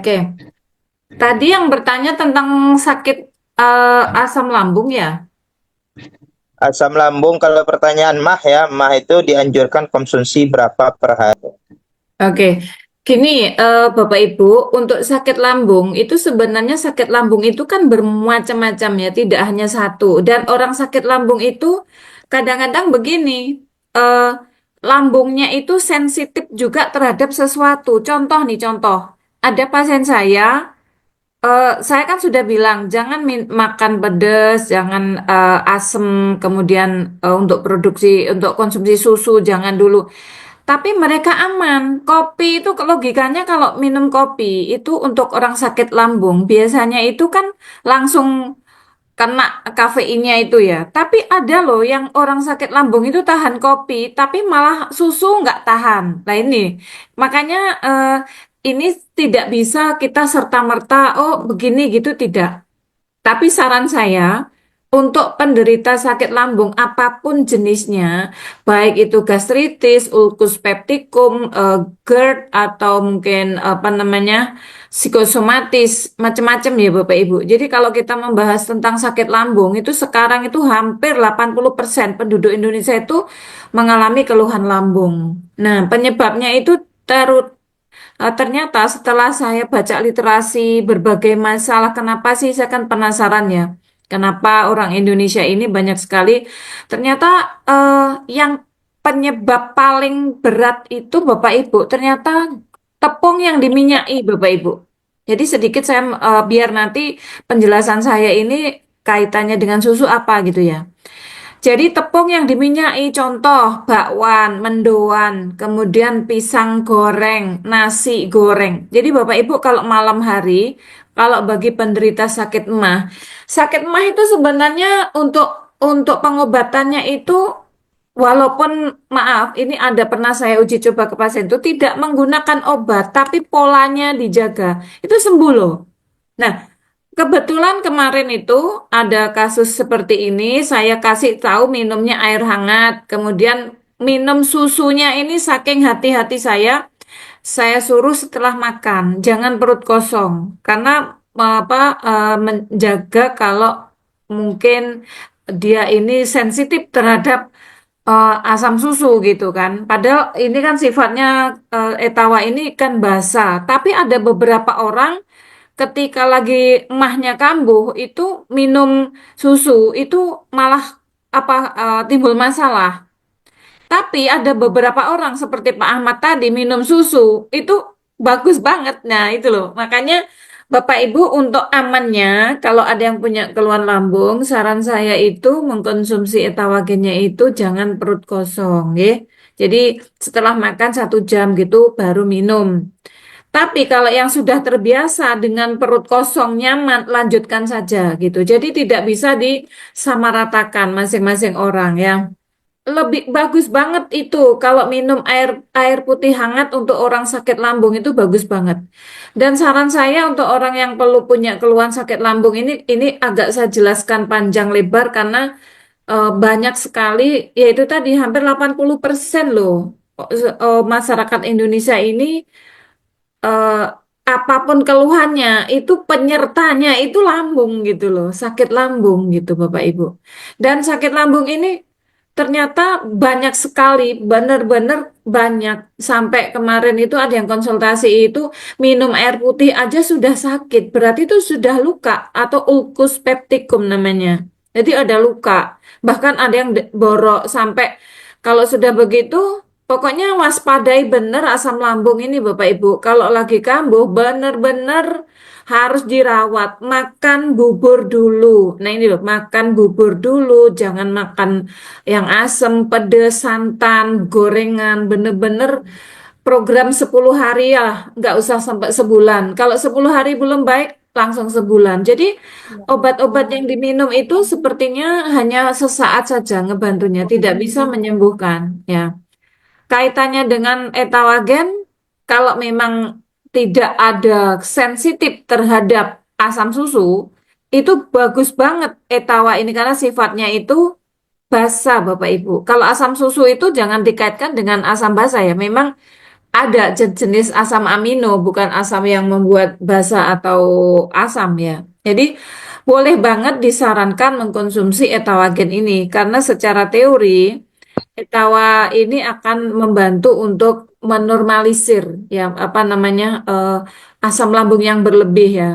Oke, tadi yang bertanya tentang sakit asam lambung ya. Asam lambung, kalau pertanyaan mah ya, mah itu dianjurkan konsumsi berapa per hari? Oke, gini Bapak Ibu, untuk sakit lambung itu sebenarnya sakit lambung itu kan bermacam-macam ya, tidak hanya satu. Dan orang sakit lambung itu kadang-kadang begini, eh, lambungnya itu sensitif juga terhadap sesuatu. Contoh nih, contoh. Ada pasien saya kan sudah bilang jangan makan pedas, jangan asem, kemudian untuk konsumsi susu jangan dulu. Tapi mereka aman. Kopi itu logikanya kalau minum kopi itu untuk orang sakit lambung biasanya itu kan langsung kena kafeinnya itu ya. Tapi ada loh yang orang sakit lambung itu tahan kopi, tapi malah susu nggak tahan. Nah ini makanya ini tidak bisa kita serta-merta oh begini gitu tidak. Tapi saran saya, untuk penderita sakit lambung apapun jenisnya, baik itu gastritis, ulkus peptikum, GERD, atau mungkin apa namanya, psikosomatis, macam-macam ya Bapak Ibu. Jadi kalau kita membahas tentang sakit lambung, itu sekarang itu hampir 80% penduduk Indonesia itu mengalami keluhan lambung. Nah, penyebabnya itu ternyata setelah saya baca literasi berbagai masalah, kenapa sih saya kan penasaran ya, kenapa orang Indonesia ini banyak sekali. Ternyata eh, yang penyebab paling berat itu Bapak Ibu, ternyata tepung yang diminyai Bapak Ibu. Jadi sedikit saya biar nanti penjelasan saya ini kaitannya dengan susu apa gitu ya. Jadi tepung yang diminyai, contoh bakwan, mendoan, kemudian pisang goreng, nasi goreng. Jadi Bapak Ibu kalau malam hari, kalau bagi penderita sakit emah itu sebenarnya untuk pengobatannya itu walaupun maaf, ini ada pernah saya uji coba ke pasien itu tidak menggunakan obat, tapi polanya dijaga. Itu sembuh loh. Nah, kebetulan kemarin itu ada kasus seperti ini, saya kasih tahu minumnya air hangat, kemudian minum susunya ini saking hati-hati saya suruh setelah makan, jangan perut kosong, karena apa menjaga kalau mungkin dia ini sensitif terhadap asam susu gitu kan. Padahal ini kan sifatnya etawa ini kan basa, tapi ada beberapa orang ketika lagi emahnya kambuh itu minum susu itu malah timbul masalah. Tapi ada beberapa orang seperti Pak Ahmad tadi minum susu itu bagus banget. Nah, itu loh. Makanya Bapak Ibu untuk amannya kalau ada yang punya keluhan lambung, saran saya itu mengkonsumsi etawagennya itu jangan perut kosong, ya. Jadi setelah makan 1 jam gitu baru minum. Tapi kalau yang sudah terbiasa dengan perut kosong nyaman, lanjutkan saja gitu. Jadi tidak bisa disamaratakan masing-masing orang ya. Lebih bagus banget itu kalau minum air air putih hangat untuk orang sakit lambung itu bagus banget. Dan saran saya untuk orang yang perlu punya keluhan sakit lambung ini agak saya jelaskan panjang lebar karena banyak sekali yaitu tadi hampir 80% loh masyarakat Indonesia ini eh, apapun keluhannya itu penyertanya itu lambung gitu loh, sakit lambung gitu Bapak Ibu. Dan sakit lambung ini ternyata banyak sekali, benar-benar banyak. Sampai kemarin itu ada yang konsultasi itu minum air putih aja sudah sakit, berarti itu sudah luka atau ulkus peptikum namanya. Jadi ada luka, bahkan ada yang borok sampai kalau sudah begitu pokoknya waspadai bener asam lambung ini Bapak Ibu. Kalau lagi kambuh bener-bener harus dirawat. Makan bubur dulu. Nah ini loh, makan bubur dulu. Jangan makan yang asam, pedes, santan, gorengan. Bener-bener program 10 hari ya. Nggak usah sampai sebulan. Kalau 10 hari belum baik, langsung sebulan. Jadi obat-obat yang diminum itu sepertinya hanya sesaat saja ngebantunya. Tidak bisa menyembuhkan. Ya. Kaitannya dengan etawagen, kalau memang tidak ada sensitif terhadap asam susu, itu bagus banget etawa ini karena sifatnya itu basa, Bapak Ibu. Kalau asam susu itu jangan dikaitkan dengan asam basa ya. Memang ada jenis asam amino, bukan asam yang membuat basa atau asam ya. Jadi boleh banget disarankan mengkonsumsi etawagen ini karena secara teori etawa ini akan membantu untuk menormalisir ya apa namanya asam lambung yang berlebih ya.